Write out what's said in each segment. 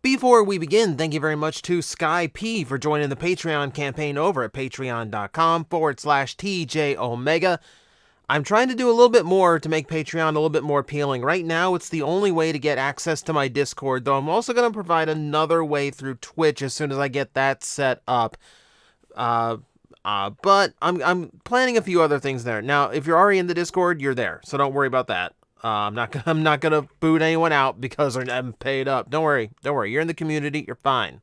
Before we begin, thank you very much to Sky P for joining the Patreon campaign over at patreon.com/TJOmega. I'm trying to do a little bit more to make Patreon a little bit more appealing. Right now, it's the only way to get access to my Discord, though I'm also going to provide another way through Twitch as soon as I get that set up. But I'm planning a few other things there. Now, if you're already in the Discord, you're there, so don't worry about that. I'm not gonna boot anyone out because I haven't paid up. Don't worry. You're in the community. You're fine.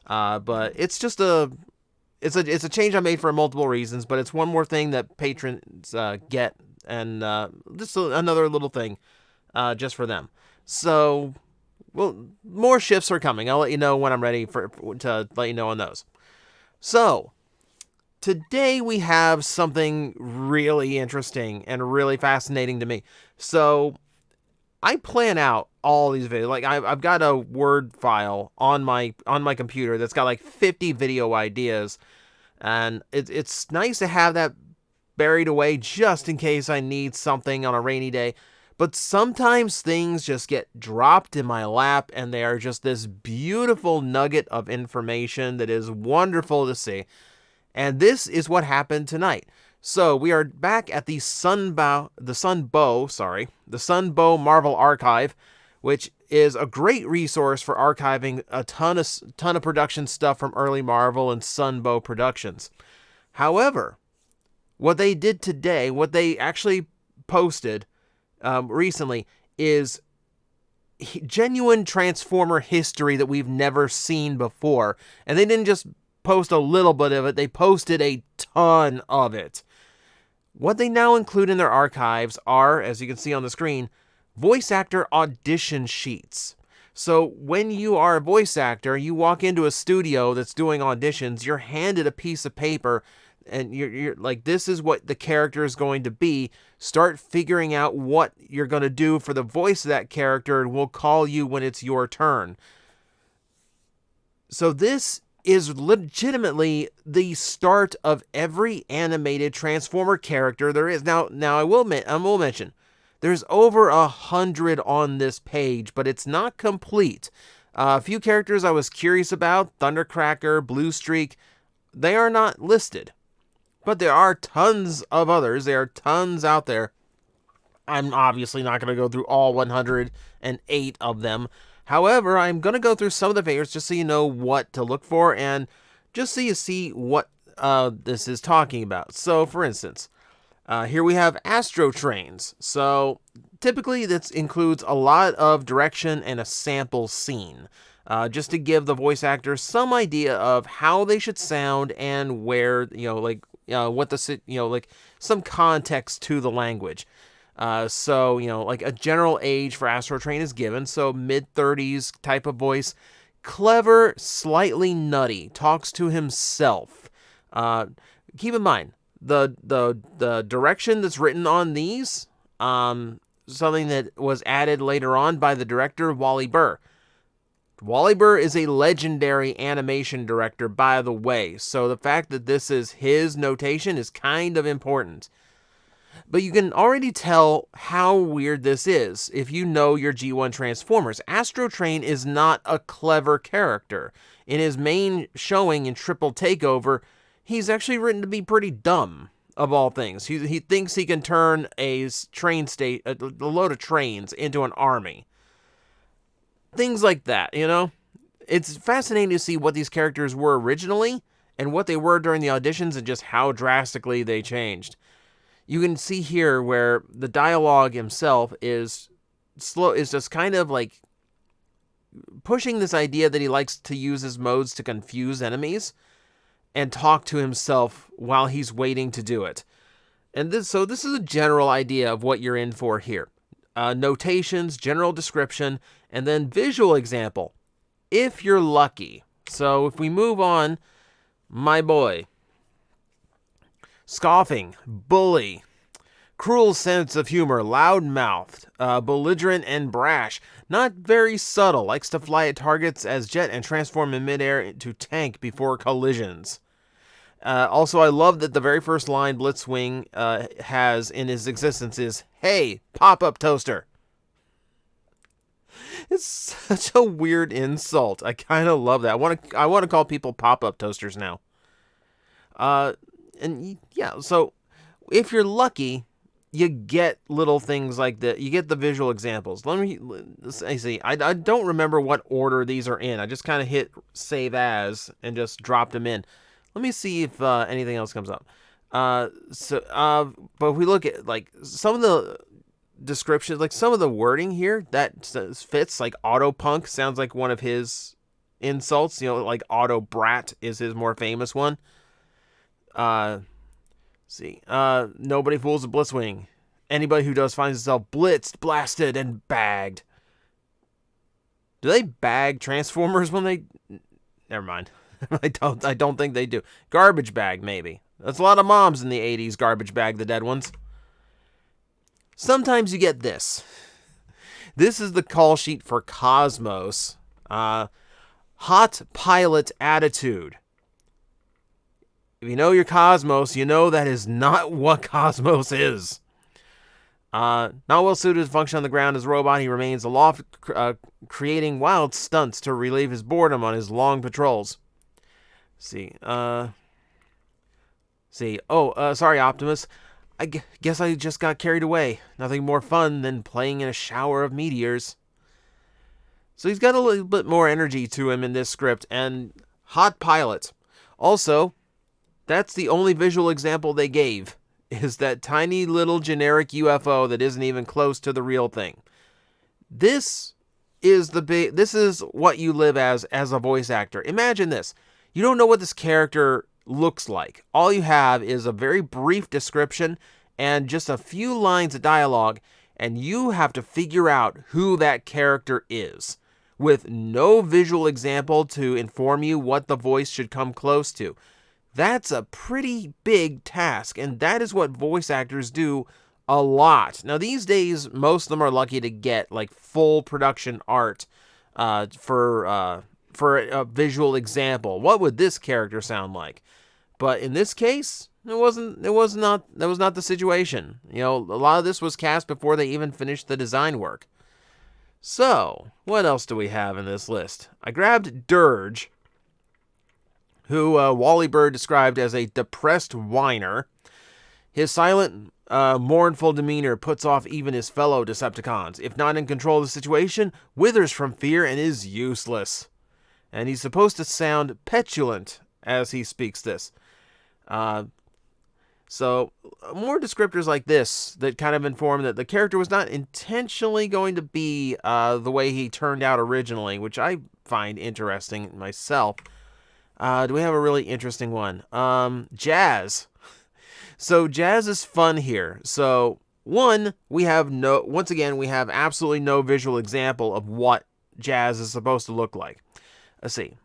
But it's just it's a change I made for multiple reasons. But it's one more thing that patrons get, and just another little thing just for them. So, well, more shifts are coming. I'll let you know when I'm ready to let you know on those. So, today we have something really interesting and really fascinating to me. So, I plan out all these videos. Like I've got a Word file on my computer that's got like 50 video ideas, and it's nice to have that buried away just in case I need something on a rainy day. But sometimes things just get dropped in my lap, and they are just this beautiful nugget of information that is wonderful to see. And this is what happened tonight. So we are back at the Sunbow Marvel Archive, which is a great resource for archiving a ton of production stuff from early Marvel and Sunbow Productions. However, what they did today, what they actually posted recently, is genuine Transformer history that we've never seen before. And they didn't just post a little bit of it, they posted a ton of it. What they now include in their archives are, as you can see on the screen, voice actor audition sheets. So when you are a voice actor, you walk into a studio that's doing auditions, you're handed a piece of paper, and you're like, this is what the character is going to be. Start figuring out what you're going to do for the voice of that character, and we'll call you when it's your turn. So this is legitimately the start of every animated Transformer character there is. Now I will mention, there's over 100 on this page, but it's not complete. A few characters I was curious about, Thundercracker, Blue Streak, they are not listed. But there are tons of others. There are tons out there. I'm obviously not going to go through all 108 of them. However, I'm going to go through some of the figures just so you know what to look for and just so you see what this is talking about. So, for instance, here we have Astrotrains. So, typically this includes a lot of direction and a sample scene, just to give the voice actors some idea of how they should sound and where, some context to the language. So, like a general age for Astrotrain is given, so mid-30s type of voice, clever, slightly nutty, talks to himself. Keep in mind, the direction that's written on these, something that was added later on by the director, Wally Burr. Wally Burr is a legendary animation director, by the way, so the fact that this is his notation is kind of important. But you can already tell how weird this is if you know your G1 Transformers. Astrotrain is not a clever character. In his main showing in Triple Takeover, he's actually written to be pretty dumb, of all things. He thinks he can turn a load of trains into an army. Things like that, It's fascinating to see what these characters were originally and what they were during the auditions and just how drastically they changed. You can see here where the dialogue himself is just kind of like pushing this idea that he likes to use his modes to confuse enemies and talk to himself while he's waiting to do it. And this is a general idea of what you're in for here. Notations, general description, and then visual example, if you're lucky. So if we move on, my boy. Scoffing, bully, cruel sense of humor, loud-mouthed, belligerent and brash, not very subtle, likes to fly at targets as jet and transform in midair into tank before collisions. Also, I love that the very first line Blitzwing has in his existence is, "Hey, pop-up toaster." It's such a weird insult. I kind of love that. I want to call people pop-up toasters now. And yeah, so if you're lucky, you get little things like that. You get the visual examples. Let's see. I don't remember what order these are in. I just kind of hit save as and just dropped them in. Let me see if anything else comes up. But if we look at like some of the descriptions, like some of the wording here that fits, like auto punk sounds like one of his insults. Like auto brat is his more famous one. Nobody fools a Blitzwing. Anybody who does finds himself blitzed, blasted, and bagged. Do they bag Transformers when they... Never mind. I don't think they do. Garbage bag, maybe. That's a lot of moms in the 80s garbage bag the dead ones. Sometimes you get this. This is the call sheet for Cosmos. Hot pilot attitude. If you know your Cosmos, you know that is not what Cosmos is. Not well suited to function on the ground as a robot, he remains aloft, creating wild stunts to relieve his boredom on his long patrols. Sorry, Optimus. I guess I just got carried away. Nothing more fun than playing in a shower of meteors. So he's got a little bit more energy to him in this script, and hot pilot. Also, that's the only visual example they gave, is that tiny little generic UFO that isn't even close to the real thing. This is what you live as a voice actor. Imagine this. You don't know what this character looks like. All you have is a very brief description and just a few lines of dialogue, and you have to figure out who that character is with no visual example to inform you what the voice should come close to. That's a pretty big task, and that is what voice actors do a lot. Now, these days, most of them are lucky to get like full production art for a visual example. What would this character sound like? But in this case, that was not the situation. A lot of this was cast before they even finished the design work. So, what else do we have in this list? I grabbed Dirge, who Wally Bird described as a depressed whiner. His silent, mournful demeanor puts off even his fellow Decepticons. If not in control of the situation, withers from fear and is useless. And he's supposed to sound petulant as he speaks this. So, more descriptors like this that kind of inform that the character was not intentionally going to be the way he turned out originally, which I find interesting myself. Do we have a really interesting one? Jazz. So Jazz is fun here. So we have absolutely no visual example of what Jazz is supposed to look like. Let's see.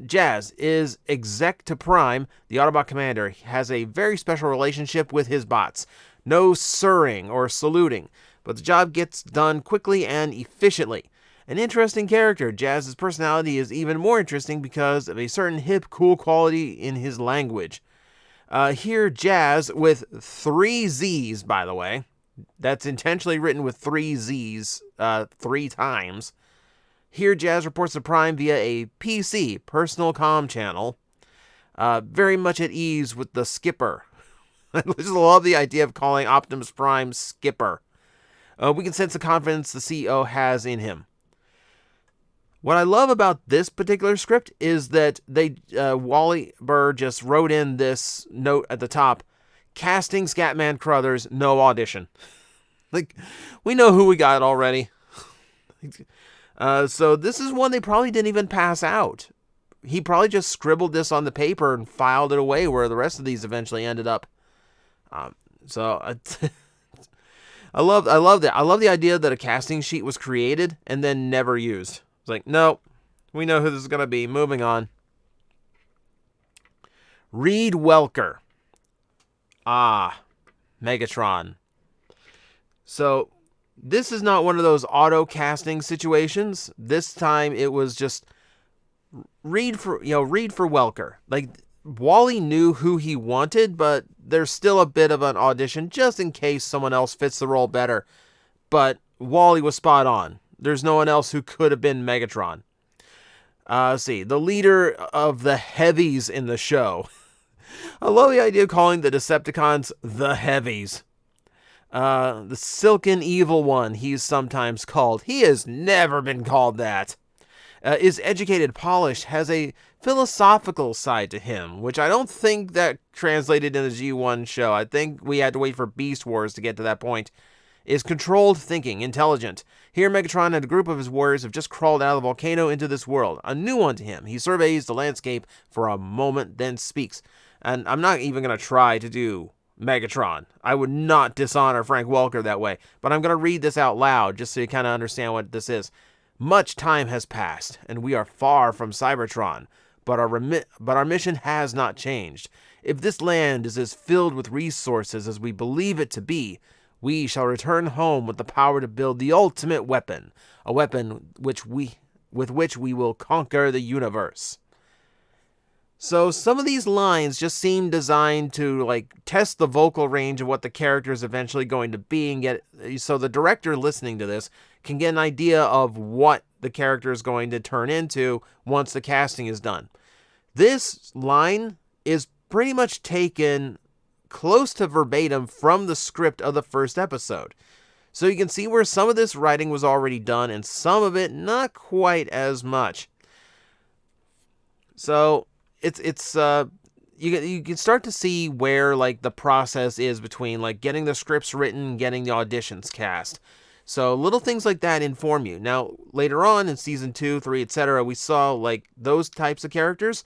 Jazz is exec to Prime, the Autobot commander. He has a very special relationship with his bots. No sirring or saluting, but the job gets done quickly and efficiently. An interesting character. Jazz's personality is even more interesting because of a certain hip, cool quality in his language. Here, Jazz, with 3 Z's, by the way. That's intentionally written with 3 Z's 3 times. Here, Jazz reports to Prime via a PC, personal comm channel. Very much at ease with the skipper. I just love the idea of calling Optimus Prime Skipper. We can sense the confidence the CEO has in him. What I love about this particular script is that Wally Burr just wrote in this note at the top, casting Scatman Crothers, no audition. Like, we know who we got already. So this is one they probably didn't even pass out. He probably just scribbled this on the paper and filed it away where the rest of these eventually ended up. I love that. I love the idea that a casting sheet was created and then never used. It's like, no, we know who this is going to be. Moving on. Reed Welker. Megatron. So, this is not one of those auto-casting situations. This time, it was just Reed for Welker. Like, Wally knew who he wanted, but there's still a bit of an audition just in case someone else fits the role better. But Wally was spot on. There's no one else who could have been Megatron. Let's see. The leader of the heavies in the show. I love the idea of calling the Decepticons the heavies. The silken evil one, he's sometimes called. He has never been called that. Is educated, polished, has a philosophical side to him, which I don't think that translated in the G1 show. I think we had to wait for Beast Wars to get to that point. Is controlled thinking, intelligent. Here Megatron and a group of his warriors have just crawled out of the volcano into this world, a new one to him. He surveys the landscape for a moment, then speaks. And I'm not even going to try to do Megatron. I would not dishonor Frank Welker that way, but I'm going to read this out loud just so you kind of understand what this is. Much time has passed, and we are far from Cybertron, but our mission has not changed. If this land is as filled with resources as we believe it to be, we shall return home with the power to build the ultimate weapon, a weapon with which we will conquer the universe. So some of these lines just seem designed to like test the vocal range of what the character is eventually going to be, and get so the director listening to this can get an idea of what the character is going to turn into once the casting is done. This line is pretty much taken close to verbatim from the script of the first episode. So you can see where some of this writing was already done and some of it not quite as much. So you can start to see where like the process is between like getting the scripts written, getting the auditions cast. So little things like that inform you. Now later on in season 2, 3, etc., we saw like those types of characters.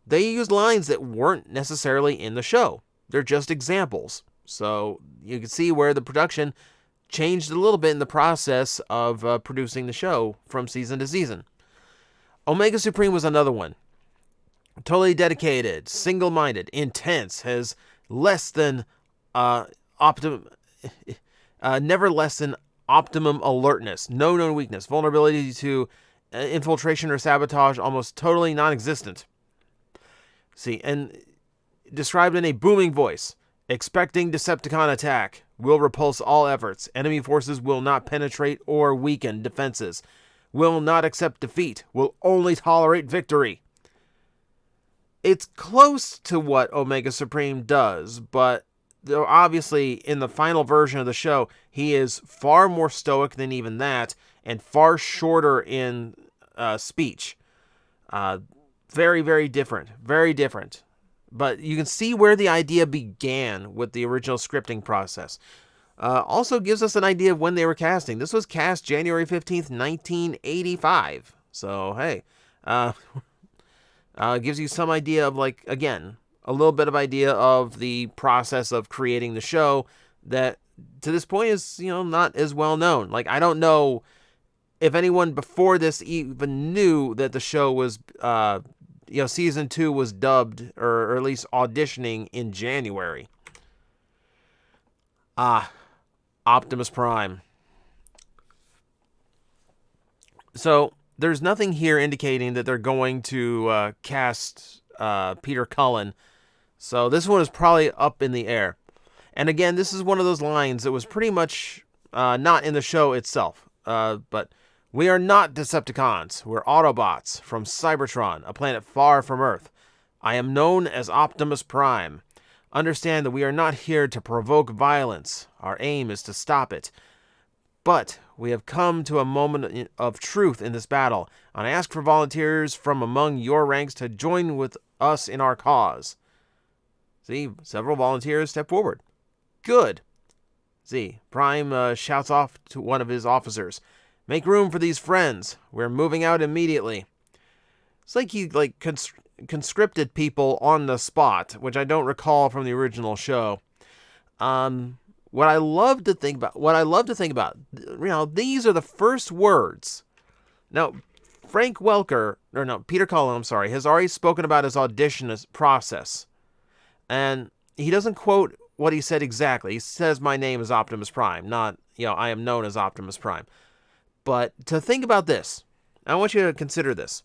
They used lines that weren't necessarily in the show. They're just examples. So you can see where the production changed a little bit in the process of producing the show from season to season. Omega Supreme was another one. Totally dedicated, single-minded, intense, has less than never less than optimum alertness, no known weakness, vulnerability to infiltration or sabotage almost totally non-existent. See, and described in a booming voice, expecting Decepticon attack, will repulse all efforts, enemy forces will not penetrate or weaken defenses, will not accept defeat, will only tolerate victory. It's close to what Omega Supreme does, but obviously in the final version of the show, he is far more stoic than even that, and far shorter in speech. Very, very different. Very different. But you can see where the idea began with the original scripting process. Also gives us an idea of when they were casting. This was cast January 15th, 1985. So, hey. Gives you some idea of, like, again, a little bit of idea of the process of creating the show that, to this point, is, not as well known. Like, I don't know if anyone before this even knew that the show was, season 2 was dubbed, or at least auditioning in January. Optimus Prime. So, there's nothing here indicating that they're going to cast Peter Cullen. So this one is probably up in the air. And again, this is one of those lines that was pretty much not in the show itself. But we are not Decepticons. We're Autobots from Cybertron, a planet far from Earth. I am known as Optimus Prime. Understand that we are not here to provoke violence. Our aim is to stop it. But we have come to a moment of truth in this battle, and I ask for volunteers from among your ranks to join with us in our cause. See, several volunteers step forward. Good. See, Prime shouts off to one of his officers. Make room for these friends. We're moving out immediately. It's like he conscripted people on the spot, which I don't recall from the original show. What I love to think about, these are the first words. Now, Peter Cullen, has already spoken about his audition process. And he doesn't quote what he said exactly. He says, my name is Optimus Prime, not, I am known as Optimus Prime. But to think about this, I want you to consider this.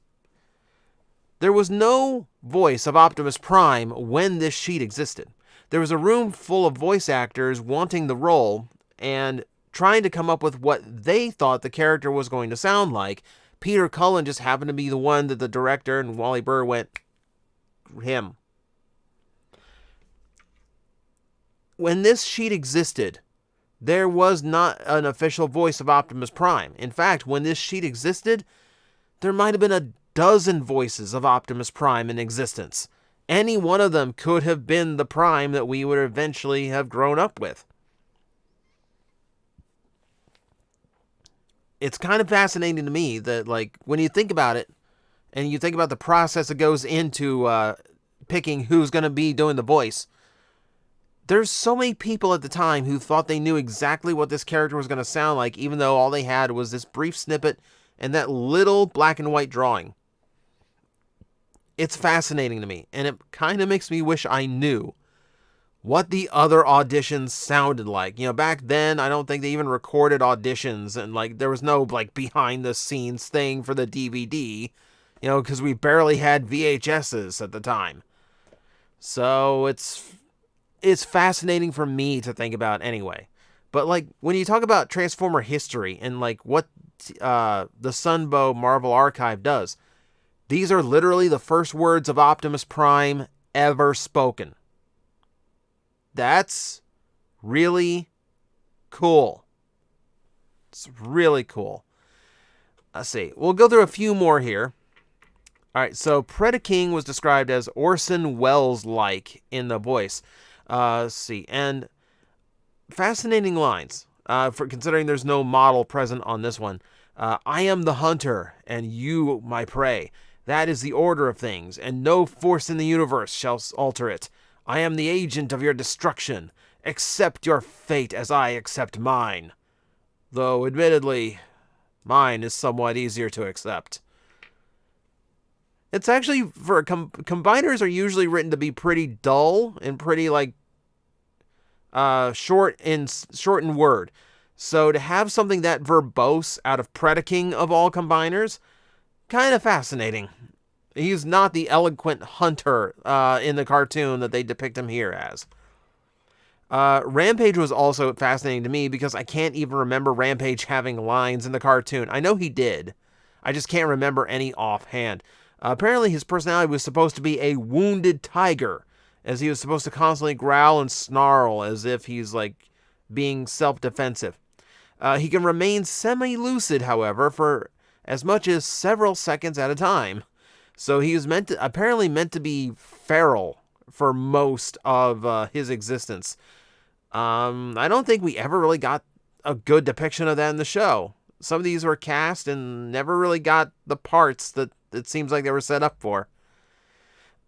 There was no voice of Optimus Prime when this sheet existed. There was a room full of voice actors wanting the role, and trying to come up with what they thought the character was going to sound like. Peter Cullen just happened to be the one that the director and Wally Burr went, him. When this sheet existed, there was not an official voice of Optimus Prime. In fact, when this sheet existed, there might have been a dozen voices of Optimus Prime in existence. Any one of them could have been the Prime that we would eventually have grown up with. It's kind of fascinating to me that, like, when you think about it, and you think about the process that goes into picking who's going to be doing the voice, there's so many people at the time who thought they knew exactly what this character was going to sound like, even though all they had was this brief snippet and that little black and white drawing. It's fascinating to me, and it kind of makes me wish I knew what the other auditions sounded like. You know, back then, I don't think they even recorded auditions, and, like, there was no, like, behind-the-scenes thing for the DVD, you know, because we barely had VHSs at the time. So, it's fascinating for me to think about anyway. But, like, when you talk about Transformer history and, like, what the Sunbow Marvel Archive does, these are literally the first words of Optimus Prime ever spoken. That's really cool. It's really cool. Let's see. We'll go through a few more here. All right, so Predaking was described as Orson Welles-like in the voice. Let's see. And fascinating lines, for considering there's no model present on this one. I am the hunter, and you my prey. That is the order of things, and no force in the universe shall alter it. I am the agent of your destruction. Accept your fate as I accept mine. Though, admittedly, mine is somewhat easier to accept. It's actually, for combiners are usually written to be pretty dull and pretty, like, short in word. So to have something that verbose out of Predaking of all combiners, kind of fascinating. He's not the eloquent hunter in the cartoon that they depict him here as. Rampage was also fascinating to me because I can't even remember Rampage having lines in the cartoon. I know he did. I just can't remember any offhand. Apparently his personality was supposed to be a wounded tiger, as he was supposed to constantly growl and snarl as if he's, like, being self-defensive. He can remain semi-lucid, however, for as much as several seconds at a time. So he was apparently meant to be feral for most of his existence. I don't think we ever really got a good depiction of that in the show. Some of these were cast and never really got the parts that it seems like they were set up for.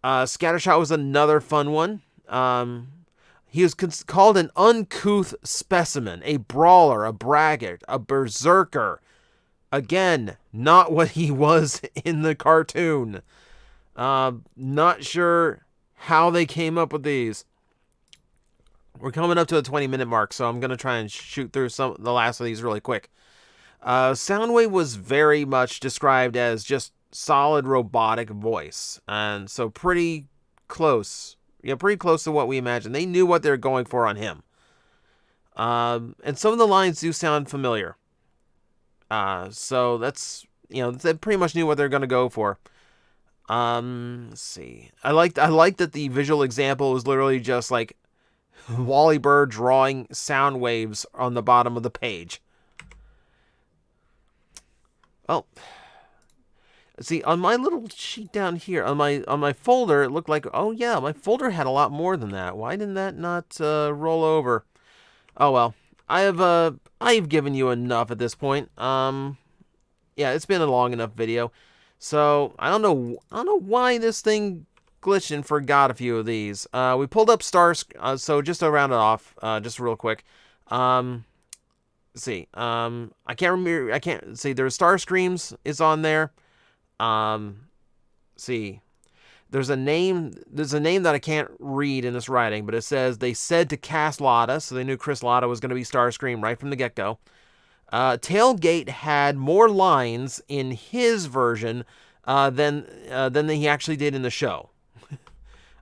Scattershot was another fun one. He was called an uncouth specimen, a brawler, a braggart, a berserker. Again, not what he was in the cartoon. Not sure how they came up with these. We're coming up to a 20-minute mark, so I'm going to try and shoot through the last of these really quick. Soundwave was very much described as just solid robotic voice, and so pretty close. Yeah, pretty close to what we imagined. They knew what they were going for on him. And some of the lines do sound familiar. So that's, they pretty much knew what they're going to go for. Let's see. I like that the visual example was literally just like Wally Burr drawing sound waves on the bottom of the page. Well, see, on my little sheet down here, on my folder, it looked like, oh yeah, my folder had a lot more than that. Why didn't that not roll over? Oh well, I've given you enough at this point. Yeah, it's been a long enough video. So I don't know why this thing glitched and forgot a few of these. We pulled up stars, so just to round it off, just real quick. Let's see. I can't remember. I can't see. There's Starscreams is on there. See. There's a name that I can't read in this writing, but it says they said to cast Lotta, so they knew Chris Lotta was going to be Starscream right from the get-go. Tailgate had more lines in his version than he actually did in the show.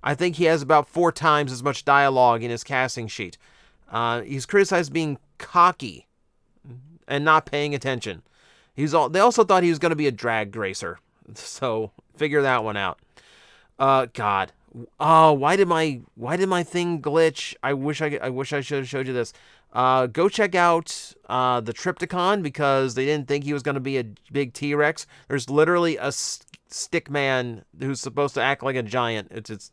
I think he has about 4 times as much dialogue in his casting sheet. He's criticized being cocky and not paying attention. They also thought he was going to be a drag racer. So figure that one out. God. Oh, why did my thing glitch? I wish I should have showed you this. Go check out the Trypticon, because they didn't think he was going to be a big T-Rex. There's literally a stick man who's supposed to act like a giant. It's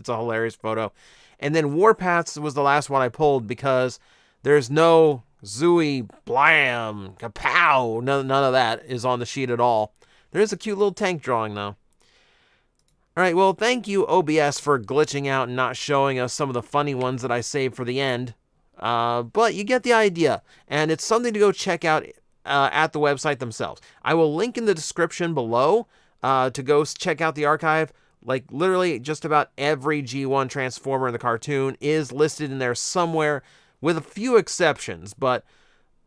a hilarious photo. And then Warpaths was the last one I pulled, because there's no Zooey, Blam, Kapow. None of that is on the sheet at all. There's a cute little tank drawing, though. Alright, well, thank you, OBS, for glitching out and not showing us some of the funny ones that I saved for the end. But you get the idea, and it's something to go check out at the website themselves. I will link in the description below to go check out the archive. Like, literally, just about every G1 Transformer in the cartoon is listed in there somewhere, with a few exceptions, but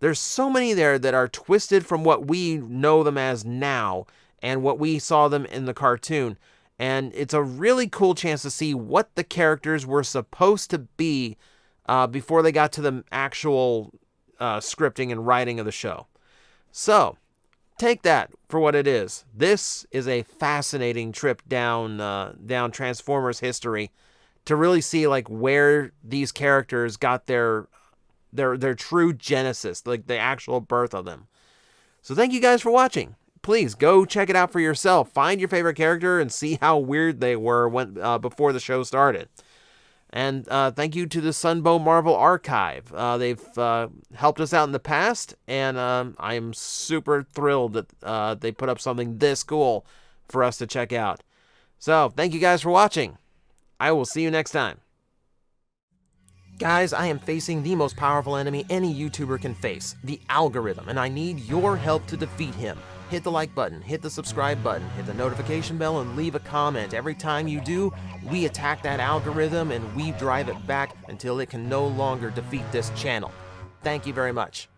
there's so many there that are twisted from what we know them as now, and what we saw them in the cartoon. And it's a really cool chance to see what the characters were supposed to be before they got to the actual scripting and writing of the show. So, take that for what it is. This is a fascinating trip down Transformers history to really see like where these characters got their true genesis, like the actual birth of them. So thank you guys for watching. Please go check it out for yourself. Find your favorite character and see how weird they were before the show started. And thank you to the Sunbow Marvel Archive. They've helped us out in the past, and I am super thrilled that they put up something this cool for us to check out. So, thank you guys for watching. I will see you next time. Guys, I am facing the most powerful enemy any YouTuber can face, the algorithm, and I need your help to defeat him. Hit the like button, hit the subscribe button, hit the notification bell, and leave a comment. Every time you do, we attack that algorithm and we drive it back until it can no longer defeat this channel. Thank you very much.